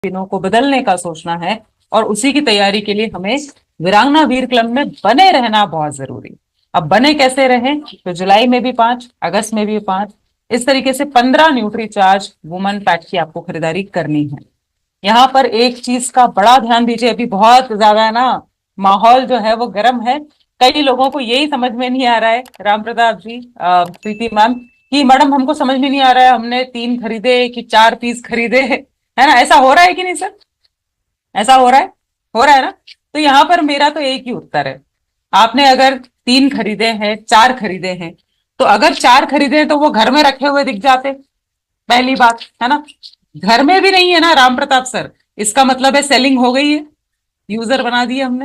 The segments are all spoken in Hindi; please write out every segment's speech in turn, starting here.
दिनों को बदलने का सोचना है और उसी की तैयारी के लिए हमें वीरांगना वीर क्लब में बने रहना बहुत जरूरी। अब बने कैसे रहें, तो जुलाई में भी 5, अगस्त में भी 5, इस तरीके से 15 न्यूट्री चार्ज वुमन पैक की आपको खरीदारी करनी है। यहाँ पर एक चीज का बड़ा ध्यान दीजिए, अभी बहुत ज्यादा है ना, माहौल जो है वो गर्म है। कई लोगों को यही समझ में नहीं आ रहा है, राम प्रताप जी, प्रीति मैम, कि मैडम हमको समझ में नहीं आ रहा है हमने 3 खरीदे कि 4 पीस खरीदे, है ना? ऐसा हो रहा है कि नहीं सर? ऐसा हो रहा है? हो रहा है ना? तो यहाँ पर मेरा तो एक ही उत्तर है, आपने अगर 3 खरीदे हैं, 4 खरीदे हैं, तो अगर 4 खरीदे हैं तो वो घर में रखे हुए दिख जाते, पहली बात है ना। घर में भी नहीं है ना राम प्रताप सर, इसका मतलब है सेलिंग हो गई है, यूजर बना दिए हमने,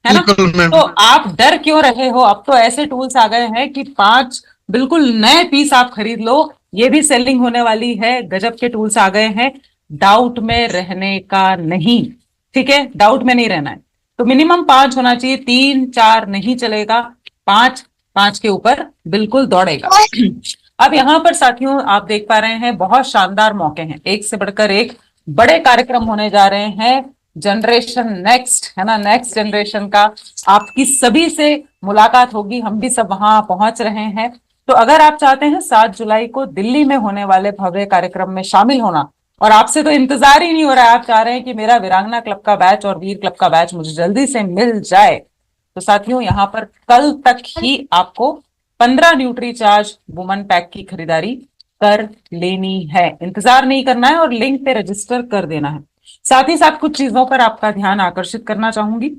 है ना? बिल्कुल मैम। तो आप डर क्यों रहे हो? अब तो ऐसे टूल्स आ गए हैं कि 5 बिल्कुल नए पीस आप खरीद लो, ये भी सेलिंग होने वाली है। गजब के टूल्स आ गए हैं, डाउट में रहने का नहीं, ठीक है? डाउट में नहीं रहना है, तो मिनिमम 5 होना चाहिए, 3 4 नहीं चलेगा, 5 5 के ऊपर बिल्कुल दौड़ेगा। अब यहाँ पर साथियों आप देख पा रहे हैं बहुत शानदार मौके हैं, एक से बढ़कर एक बड़े कार्यक्रम होने जा रहे हैं। जनरेशन नेक्स्ट, है ना, नेक्स्ट जनरेशन का आपकी सभी से मुलाकात होगी, हम भी सब वहां पहुंच रहे हैं। तो अगर आप चाहते हैं 7 जुलाई को दिल्ली में होने वाले भव्य कार्यक्रम में शामिल होना, और आपसे तो इंतजार ही नहीं हो रहा है, आप चाह रहे हैं कि मेरा वीरांगना क्लब का बैच और वीर क्लब का बैच मुझे जल्दी से मिल जाए, तो साथियों यहाँ पर कल तक ही आपको 15 न्यूट्री चार्ज वुमन पैक की खरीदारी कर लेनी है, इंतजार नहीं करना है और लिंक पे रजिस्टर कर देना है। साथ ही साथ कुछ चीजों पर आपका ध्यान आकर्षित करना चाहूंगी।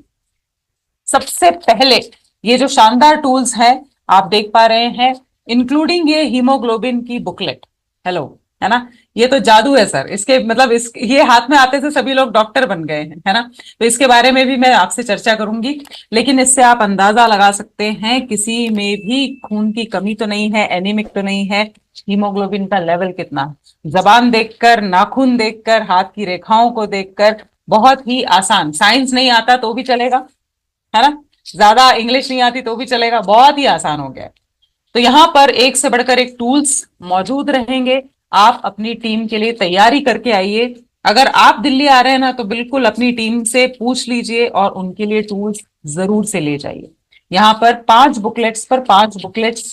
सबसे पहले ये जो शानदार टूल्स हैं आप देख पा रहे हैं, इंक्लूडिंग ये हीमोग्लोबिन की बुकलेट, हेलो, है ना? ये तो जादू है सर, इसके मतलब इस ये हाथ में आते से सभी लोग डॉक्टर बन गए हैं, है ना? तो इसके बारे में भी मैं आपसे चर्चा करूंगी, लेकिन इससे आप अंदाजा लगा सकते हैं किसी में भी खून की कमी तो नहीं है, एनीमिक तो नहीं है, हीमोग्लोबिन का लेवल कितना है। जबान देखकर, नाखून देखकर, हाथ की रेखाओं को देखकर बहुत ही आसान, साइंस नहीं आता तो भी चलेगा, है ना, ज्यादा इंग्लिश नहीं आती तो भी चलेगा, बहुत ही आसान हो गया। तो यहाँ पर एक से बढ़कर एक टूल्स मौजूद रहेंगे, आप अपनी टीम के लिए तैयारी करके आइए। अगर आप दिल्ली आ रहे हैं ना तो बिल्कुल अपनी टीम से पूछ लीजिए और उनके लिए टूल्स जरूर से ले जाइए। यहाँ पर 5 बुकलेट्स पर 5 बुकलेट्स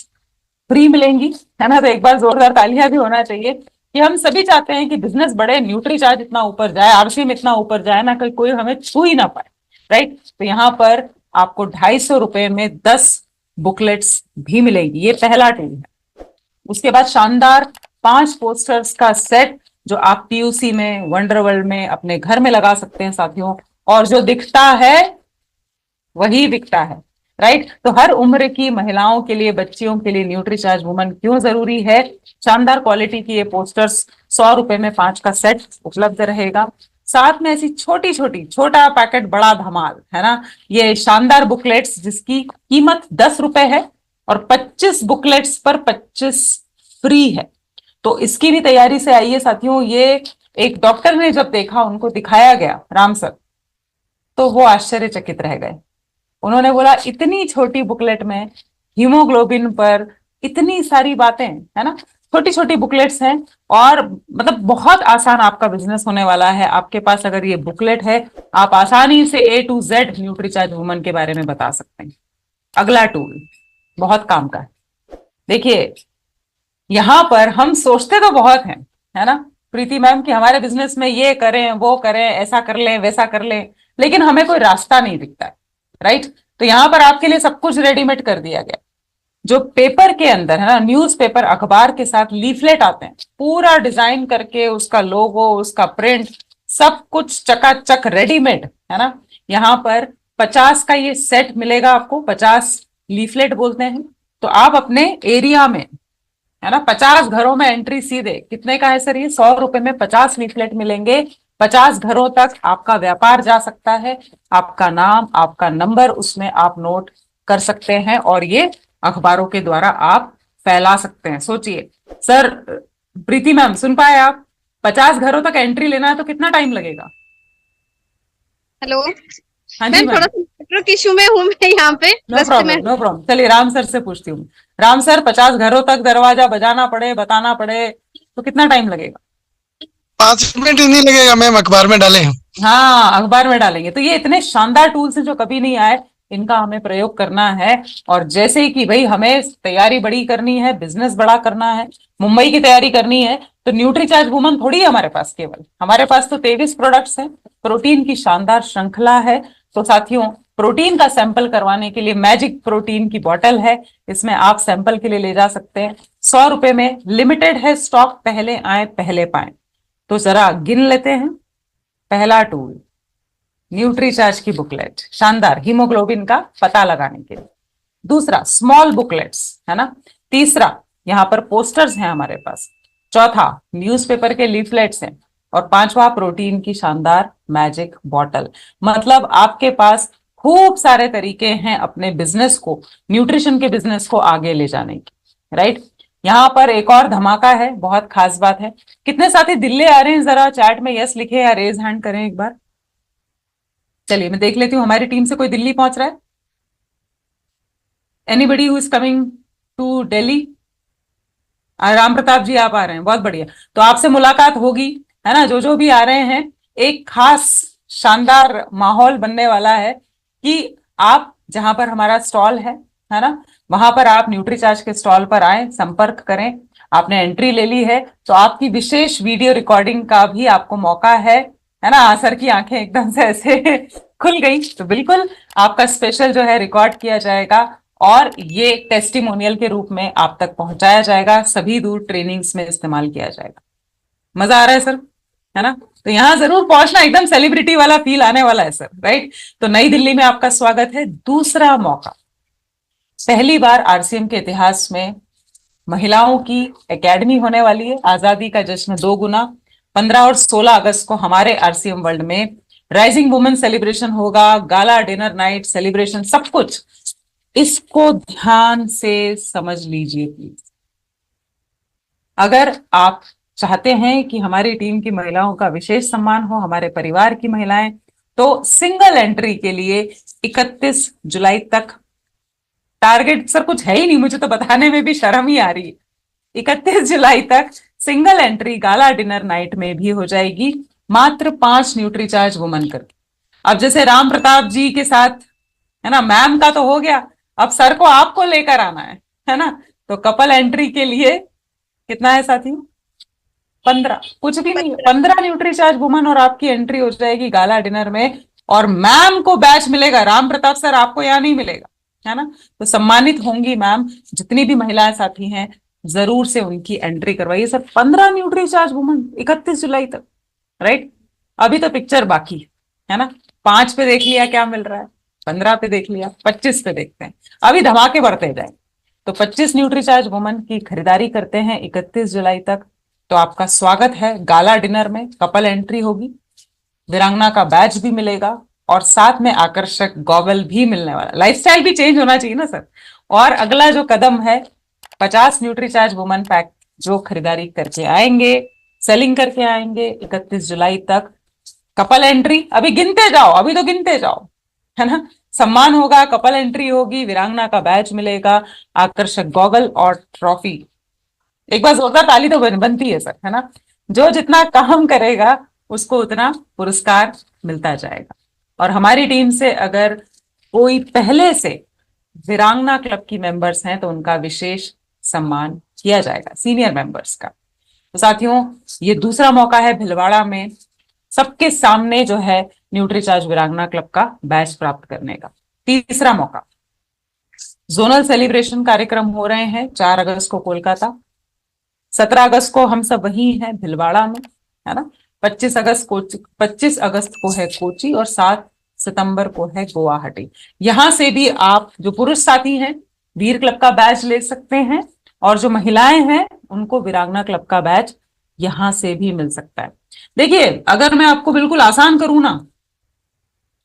फ्री मिलेंगी, है ना? तो एक बार जोरदार तालियां भी होना चाहिए कि हम सभी चाहते हैं कि बिजनेस बढ़े, न्यूट्री चार्ज इतना ऊपर जाए, आरसी में इतना ऊपर जाए ना कि कोई हमें छू ही ना पाए, राइट? तो यहाँ पर आपको 250 रुपए में 10 बुकलेट्स भी मिलेंगी, ये पहला टूल है। उसके बाद शानदार 5 पोस्टर्स का सेट जो आप पीयूसी में, वंडर वर्ल्ड में, अपने घर में लगा सकते हैं साथियों, और जो दिखता है वही बिकता है, राइट? तो हर उम्र की महिलाओं के लिए, बच्चियों के लिए न्यूट्री चार्ज वुमन क्यों जरूरी है? शानदार क्वालिटी की ये पोस्टर्स 100 रुपए में 5 का सेट उपलब्ध रहेगा। साथ में ऐसी छोटी छोटी, छोटा पैकेट बड़ा धमाल, है ना, ये शानदार बुकलेट्स जिसकी कीमत 10 रुपए है और 25 बुकलेट्स पर 25 फ्री है। तो इसकी भी तैयारी से आइए साथियों। ये एक डॉक्टर ने जब देखा, उनको दिखाया गया राम सर, तो वो आश्चर्यचकित रह गए। उन्होंने बोला इतनी छोटी बुकलेट में हीमोग्लोबिन पर इतनी सारी बातें, है ना, छोटी छोटी बुकलेट्स हैं, और मतलब बहुत आसान आपका बिजनेस होने वाला है। आपके पास अगर ये बुकलेट है, आप आसानी से A to Z Nutricharge woman के बारे में बता सकते हैं। अगला टूल बहुत काम का है, देखिए यहां पर हम सोचते तो बहुत हैं, है ना प्रीति मैम, कि हमारे बिजनेस में ये करें, वो करें, ऐसा कर लें, वैसा कर लें, लेकिन हमें कोई रास्ता नहीं दिखता है, राइट? तो यहां पर आपके लिए सब कुछ रेडीमेड कर दिया गया। जो पेपर के अंदर, है ना, न्यूज़पेपर, अखबार के साथ लीफलेट आते हैं, पूरा डिजाइन करके उसका लोगो, उसका प्रिंट, सब कुछ चकाचक रेडीमेड, है ना। यहाँ पर 50 का ये सेट मिलेगा आपको, 50 लीफलेट बोलते हैं। तो आप अपने एरिया में, है ना, 50 घरों में एंट्री सीधे, कितने का है सर ये? 100 रुपए में 50 लीफलेट मिलेंगे, 50 घरों तक आपका व्यापार जा सकता है, आपका नाम, आपका नंबर उसमें आप नोट कर सकते हैं, और ये अखबारों के द्वारा आप फैला सकते हैं। सोचिए सर, प्रीति मैम सुन पाए आप? 50 घरों तक एंट्री लेना है तो कितना टाइम लगेगा? हेलो हाँ जी मैम, मैम। थोड़ा सा नेटवर्क इशू में हूँ मैं यहाँ पे नो रास्ते में। प्रॉब्लम, नो प्रॉब्लम, चलिए राम सर से पूछती हूँ। राम सर, 50 घरों तक दरवाजा बजाना पड़े, बताना पड़े, तो कितना टाइम लगेगा? 5 मिनट ही नहीं लगेगा मैम, अखबार में डाले। हाँ, अखबार में डालेंगे। तो ये इतने शानदार टूल्स हैं जो कभी नहीं आए, इनका हमें प्रयोग करना है। और जैसे ही कि भाई हमें तैयारी बड़ी करनी है, बिजनेस बड़ा करना है, मुंबई की तैयारी करनी है, तो न्यूट्रीचार्ज वुमन थोड़ी है हमारे पास केवल, हमारे पास तो 23 प्रोडक्ट्स हैं, प्रोटीन की शानदार श्रृंखला है। तो साथियों, प्रोटीन का सैंपल करवाने के लिए मैजिक प्रोटीन की बॉटल है, इसमें आप सैंपल के लिए ले जा सकते हैं। 100 रुपए में, लिमिटेड है स्टॉक, पहले आए पहले पाए। तो जरा गिन लेते हैं। पहला टूल, न्यूट्रीचार्ज की बुकलेट, शानदार, हीमोग्लोबिन का पता लगाने के लिए। दूसरा, स्मॉल बुकलेट्स, है ना। तीसरा, यहां पर पोस्टर्स हैं हमारे पास। चौथा, न्यूज़पेपर के लीफलेट्स हैं। और पांचवा, प्रोटीन की शानदार मैजिक बॉटल। मतलब आपके पास खूब सारे तरीके हैं अपने बिजनेस को, न्यूट्रिशन के बिजनेस को आगे ले जाने की, राइट। यहां पर एक और धमाका है, बहुत खास बात है। कितने साथी दिल्ली आ रहे हैं, जरा चैट में यस लिखे या रेज हैंड करें एक बार। चलिए मैं देख लेती हूँ हमारी टीम से कोई दिल्ली पहुंच रहा है। Anybody who is coming to Delhi? Ram Pratap ji आप आ रहे हैं, बहुत बढ़िया। तो आपसे मुलाकात होगी, है ना। जो जो भी आ रहे हैं, एक खास शानदार माहौल बनने वाला है कि आप जहां पर हमारा स्टॉल है ना, वहां पर आप न्यूट्रीचार्ज के स्टॉल पर आए, संपर्क करें। आपने एंट्री ले ली है तो आपकी विशेष वीडियो रिकॉर्डिंग का भी आपको मौका है ना। आसर की आंखें एकदम से ऐसे खुल गई। तो बिल्कुल आपका स्पेशल जो है रिकॉर्ड किया जाएगा और ये टेस्टिमोनियल के रूप में आप तक पहुंचाया जाएगा, सभी दूर ट्रेनिंग्स में इस्तेमाल किया जाएगा। मजा आ रहा है सर, है ना। तो यहां जरूर पहुंचना, एकदम सेलिब्रिटी वाला फील आने वाला है सर, राइट। तो नई दिल्ली में आपका स्वागत है। दूसरा मौका, पहली बार आरसीएम के इतिहास में महिलाओं की एकेडमी होने वाली है। आजादी का जश्न दो गुना, 15 और 16 अगस्त को हमारे आरसीएम वर्ल्ड में राइजिंग वुमेन सेलिब्रेशन होगा, गाला डिनर नाइट सेलिब्रेशन, सब कुछ। इसको ध्यान से समझ लीजिए प्लीज। अगर आप चाहते हैं कि हमारी टीम की महिलाओं का विशेष सम्मान हो, हमारे परिवार की महिलाएं, तो सिंगल एंट्री के लिए 31 जुलाई तक, टारगेट सर कुछ है ही नहीं, मुझे तो बताने में भी शर्म ही आ रही है, 31 जुलाई तक single entry gala dinner night में भी हो जाएगी, मात्र 5 न्यूट्रीचार्ज वुमन करके। अब जैसे राम प्रताप जी के साथ, है ना, मैम का तो हो गया, अब सर को आपको लेकर आना है ना। तो कपल एंट्री के लिए कितना है साथी? 15, कुछ भी नहीं, 15 न्यूट्रीचार्ज वुमन और आपकी एंट्री हो जाएगी गाला डिनर में। और मैम को बैच मिलेगा, राम प्रताप सर आपको यहाँ नहीं मिलेगा, है ना। तो सम्मानित होंगी मैम। जितनी भी महिलाएं साथी हैं, जरूर से उनकी एंट्री करवाइए सर। 15 न्यूट्रीचार्ज वुमन 31 जुलाई तक, राइट। अभी तो पिक्चर बाकी है ना। 5 पे देख लिया क्या मिल रहा है, 15 पे देख लिया, 25 पे देखते हैं, अभी धमाके बढ़ते जाए। तो 25 न्यूट्रीचार्ज वुमन की खरीदारी करते हैं 31 जुलाई तक। तो आपका स्वागत है गाला डिनर में, कपल एंट्री होगी, वीरांगना का बैच भी मिलेगा और साथ में आकर्षक गॉगल भी मिलने वाला। लाइफस्टाइल भी चेंज होना चाहिए ना सर। और अगला जो कदम है, 50 न्यूट्रीचार्ज वुमन पैक जो खरीदारी करके आएंगे, सेलिंग करके आएंगे 31 जुलाई तक, कपल एंट्री, अभी गिनते जाओ, अभी तो गिनते जाओ, है ना। सम्मान होगा, कपल एंट्री होगी, वीरांगना का बैच मिलेगा, आकर्षक गॉगल और ट्रॉफी। एक बार जोरदार ताली तो बनती है सर, है ना। जो जितना काम करेगा उसको उतना पुरस्कार मिलता जाएगा। और हमारी टीम से अगर कोई पहले से वीरांगना क्लब की मेंबर्स हैं तो उनका विशेष सम्मान किया जाएगा, सीनियर मेंबर्स का। तो साथियों, ये दूसरा मौका है भिलवाड़ा में सबके सामने जो है न्यूट्रीचार्ज वीरांगना क्लब का बैच प्राप्त करने का। तीसरा मौका, जोनल सेलिब्रेशन कार्यक्रम हो रहे हैं 4 अगस्त को कोलकाता, 17 अगस्त को हम सब वही हैं भिलवाड़ा में, है ना। 25 अगस्त को है कोची और 7 सितंबर को है गुवाहाटी। यहां से भी आप जो पुरुष साथी हैं वीर क्लब का बैच ले सकते हैं और जो महिलाएं हैं उनको वीरांगना क्लब का बैच यहां से भी मिल सकता है। देखिए, अगर मैं आपको बिल्कुल आसान करूं ना,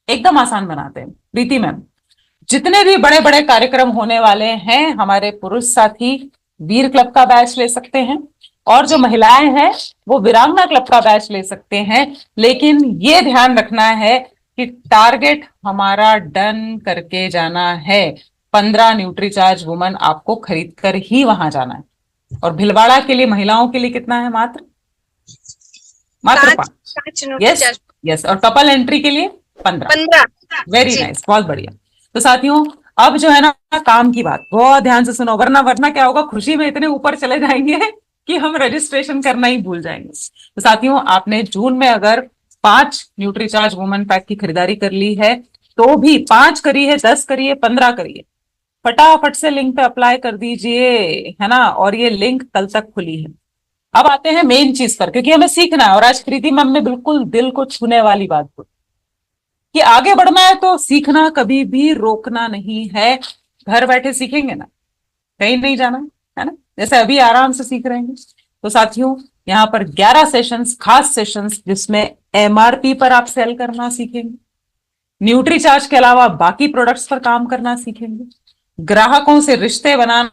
एकदम आसान बनाते हैं प्रीति मैम, जितने भी बड़े बड़े कार्यक्रम होने वाले हैं हमारे पुरुष साथी वीर क्लब का बैच ले सकते हैं और जो महिलाएं हैं वो वीरांगना क्लब का बैच ले सकते हैं। लेकिन ये ध्यान रखना है कि टारगेट हमारा डन करके जाना है, 15 न्यूट्रीचार्ज वुमन आपको खरीद कर ही वहां जाना है। और भिलवाड़ा के लिए महिलाओं के लिए कितना है? मात्र मात्र 5। पांच यस यस, और कपल एंट्री के लिए 15। 15। वेरी नाइस, बहुत बढ़िया। तो साथियों अब जो है ना, काम की बात बहुत ध्यान से सुनो, वरना क्या होगा, खुशी में इतने ऊपर चले जाएंगे कि हम रजिस्ट्रेशन करना ही भूल जाएंगे। तो साथियों आपने जून में अगर 5 न्यूट्रीचार्ज वुमेन पैक की खरीदारी कर ली है, तो भी 5 करिए, 10 करिए, 15 करिए, फटाफट से लिंक पे अप्लाई कर दीजिए, है ना। और ये लिंक कल तक खुली है। अब आते हैं मेन चीज पर, क्योंकि हमें सीखना है, और आज प्रीति मैम ने बिल्कुल दिल को छूने वाली बात बोली कि आगे बढ़ना है तो सीखना कभी भी रोकना नहीं है। घर बैठे सीखेंगे ना, कहीं नहीं जाना है ना, जैसे अभी आराम से सीख रहे हैं। तो साथियों यहाँ पर 11 सेशंस, खास सेशंस, जिसमें एमआरपी पर आप सेल करना सीखेंगे, न्यूट्रीचार्ज के अलावा बाकी प्रोडक्ट्स पर काम करना सीखेंगे, ग्राहकों से रिश्ते बनाना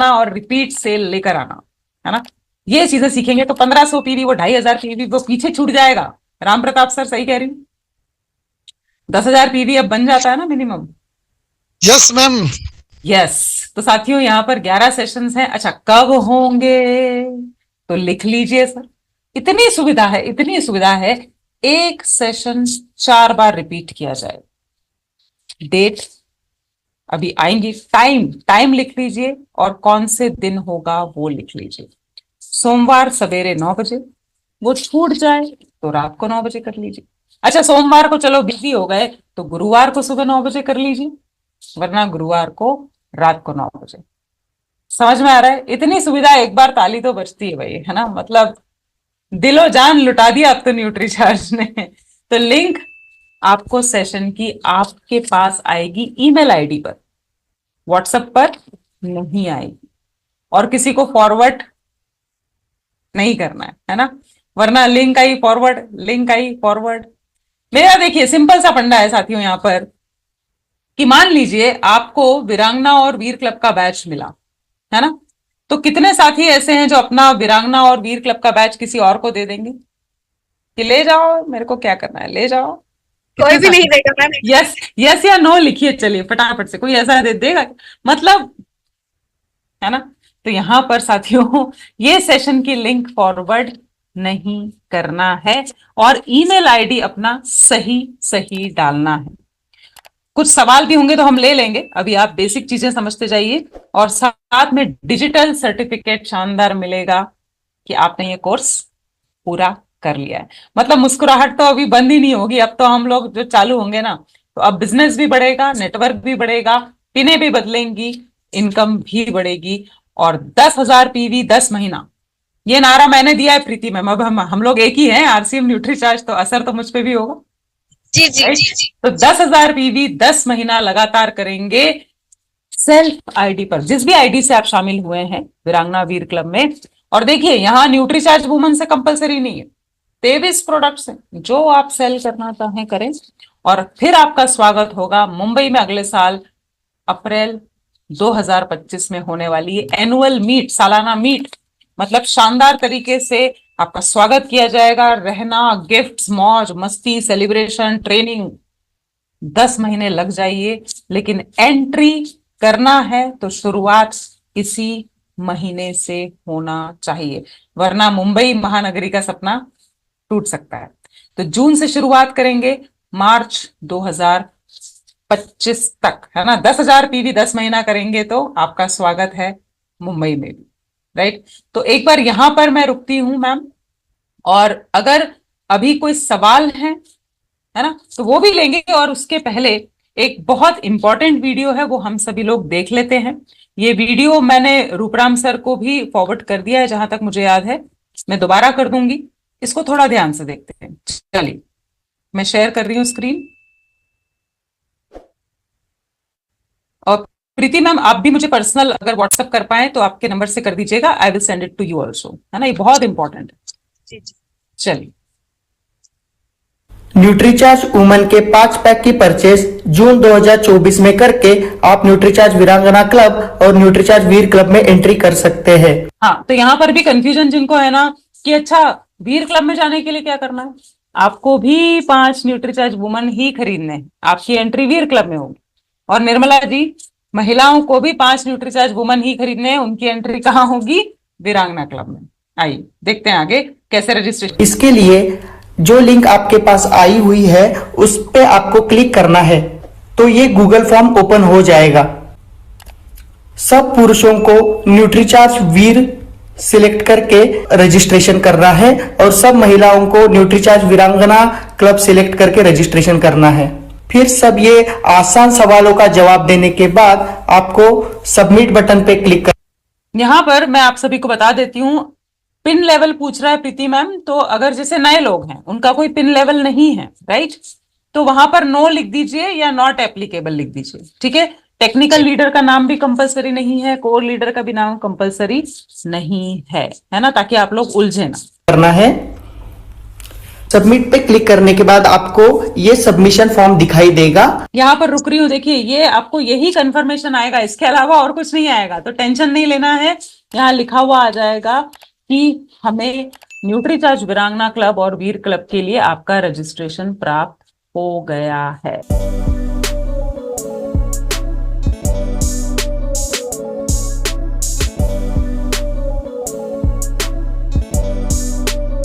और रिपीट सेल लेकर आना, है ना, ये चीजें सीखेंगे। तो 1500 पीवी, वो 2500 पीवी वो पीछे छूट जाएगा। राम प्रताप सर सही कह रही हूँ? 10,000 पीवी अब बन जाता है ना मिनिमम। Yes ma'am. यस। तो साथियों यहाँ पर 11 सेशंस हैं। अच्छा कब होंगे तो लिख लीजिए सर, इतनी सुविधा है, इतनी सुविधा है, एक सेशन 4 बार रिपीट किया जाए। डेट अभी आएंगी, टाइम लिख लीजिए, और कौन से दिन होगा वो लिख लीजिए। सोमवार सवेरे 9 बजे, वो छूट जाए तो रात को 9 बजे कर लीजिए। अच्छा सोमवार को चलो बिजी हो गए तो गुरुवार को सुबह 9 बजे कर लीजिए, वरना गुरुवार को रात को 9 बजे। समझ में आ रहा है? इतनी सुविधा, एक बार ताली तो बजती है भाई, है ना। मतलब दिलो जान लुटा दिया अब तो न्यूट्रीचार्ज ने। तो लिंक आपको सेशन की आपके पास आएगी ईमेल आईडी पर, व्हाट्सएप पर नहीं आएगी, और किसी को फॉरवर्ड नहीं करना है ना, वरना link I forward, link I forward. मेरा देखिए सिंपल सा फंडा है साथियों यहाँ पर, कि मान लीजिए आपको वीरांगना और वीर क्लब का बैच मिला, है ना, तो कितने साथी ऐसे हैं जो अपना वीरांगना और वीर क्लब का बैच किसी और को दे देंगे कि ले जाओ, मेरे को क्या करना है, ले जाओ। कोई भी नहीं देगा मैम। यस यस या नो लिखिए, चलिए फटाफट से, कोई ऐसा दे देगा मतलब, है ना। तो यहां पर साथियों ये सेशन की लिंक फॉरवर्ड नहीं करना है, और ईमेल आईडी अपना सही सही डालना है। कुछ सवाल भी होंगे तो हम ले लेंगे, अभी आप बेसिक चीजें समझते जाइए, और साथ में डिजिटल सर्टिफिकेट शानदार मिलेगा कि आपने ये कोर्स पूरा कर लिया है। मतलब मुस्कुराहट तो अभी बंद ही नहीं होगी, अब तो हम लोग जो चालू होंगे ना, तो अब बिजनेस भी बढ़ेगा, नेटवर्क भी बढ़ेगा, पिने भी बदलेंगी, इनकम भी बढ़ेगी, और 10,000 पीवी 10 महीना, ये नारा मैंने दिया है प्रीति मैम। अब हम लोग एक ही हैं, आरसीएम न्यूट्रीचार्ज, तो असर तो मुझ पे भी होगा। जी जी राइट? जी जी। तो 10,000 पीवी 10 महीना लगातार करेंगे सेल्फ आईडी पर, जिस भी आईडी से आप शामिल हुए हैं वीरांगना वीर क्लब में। और देखिए यहाँ न्यूट्रीचार्ज वुमन से कंपलसरी नहीं है, 23 प्रोडक्ट्स हैं, जो आप सेल करना चाहें करें। और फिर आपका स्वागत होगा मुंबई में अगले साल अप्रैल 2025 में होने वाली एनुअल मीट, सालाना मीट, मतलब शानदार तरीके से आपका स्वागत किया जाएगा। रहना, गिफ्ट्स, मौज मस्ती, सेलिब्रेशन, ट्रेनिंग, 10 महीने लग जाइए, लेकिन एंट्री करना है तो शुरुआत इसी महीने से होना चाहिए, वरना मुंबई महानगरी का सपना टूट सकता है। तो जून से शुरुआत करेंगे, मार्च 2025 तक, है ना। 10,000 पीवी 10 महीना करेंगे तो आपका स्वागत है मुंबई में भी। राइट? तो एक बार यहां पर मैं रुकती हूं मैम, और अगर अभी कोई सवाल है ना, तो वो भी लेंगे, और उसके पहले एक बहुत इंपॉर्टेंट वीडियो है, वो हम सभी लोग देख लेते हैं। ये वीडियो मैंने रूपराम सर को भी फॉरवर्ड कर दिया है, जहां तक मुझे याद है, मैं दोबारा कर दूंगी, इसको थोड़ा ध्यान से देखते हैं। चलिए मैं शेयर कर रही हूँ स्क्रीन, और प्रीति मैम आप भी मुझे पर्सनल अगर व्हाट्सएप कर पाए तो आपके नंबर से कर दीजिएगा, I will send it to you also, है ना, ये बहुत इंपॉर्टेंट है। जी जी। चलिए न्यूट्रीचार्ज वुमन के 5 पैक की परचेज जून 2024 में करके आप न्यूट्रीचार्ज वीरांगना क्लब और न्यूट्रीचार्ज वीर क्लब में एंट्री कर सकते हैं। हाँ, तो यहाँ पर भी कंफ्यूजन जिनको है ना कि अच्छा वीर क्लब में जाने के लिए क्या करना है, आपको भी 5 न्यूट्रीचार्ज वुमन ही खरीदने हैं, आपकी एंट्री वीर क्लब में होगी। और निर्मला जी, महिलाओं को भी 5 न्यूट्रीचार्ज वुमन ही खरीदने हैं, उनकी एंट्री कहाँ होगी, वीरांगना क्लब में। आइए देखते हैं आगे कैसे रजिस्ट्रेशन। इसके लिए जो लिंक आपके पास आई हुई है उस पे आपको क्लिक करना है, तो ये गूगल फॉर्म ओपन हो जाएगा। सब पुरुषों को न्यूट्रीचार्ज वीर सिलेक्ट करके रजिस्ट्रेशन करना है और सब महिलाओं को न्यूट्रीचार्ज वीरांगना क्लब सिलेक्ट करके रजिस्ट्रेशन करना है। फिर सब ये आसान सवालों का जवाब देने के बाद आपको सबमिट बटन पे क्लिक कर यहाँ पर मैं आप सभी को बता देती हूँ, पिन लेवल पूछ रहा है प्रीति मैम, तो अगर जैसे नए लोग हैं उनका कोई पिन लेवल नहीं है, राइट, तो वहां पर नो लिख दीजिए या नॉट एप्लीकेबल लिख दीजिए, ठीक है। टेक्निकल लीडर का नाम भी कंपलसरी नहीं है, कोर लीडर का भी नाम कंपलसरी नहीं है ना, ताकि आप लोग उलझे ना। करना है। सबमिट पे क्लिक करने के बाद आपको ये सबमिशन फॉर्म दिखाई देगा। यहाँ पर रुक रही हूँ, देखिए ये आपको यही कंफर्मेशन आएगा, इसके अलावा और कुछ नहीं आएगा, तो टेंशन नहीं लेना है। यहाँ लिखा हुआ आ जाएगा कि हमें न्यूट्रीचार्ज वीरांगना क्लब और वीर क्लब के लिए आपका रजिस्ट्रेशन प्राप्त हो गया है।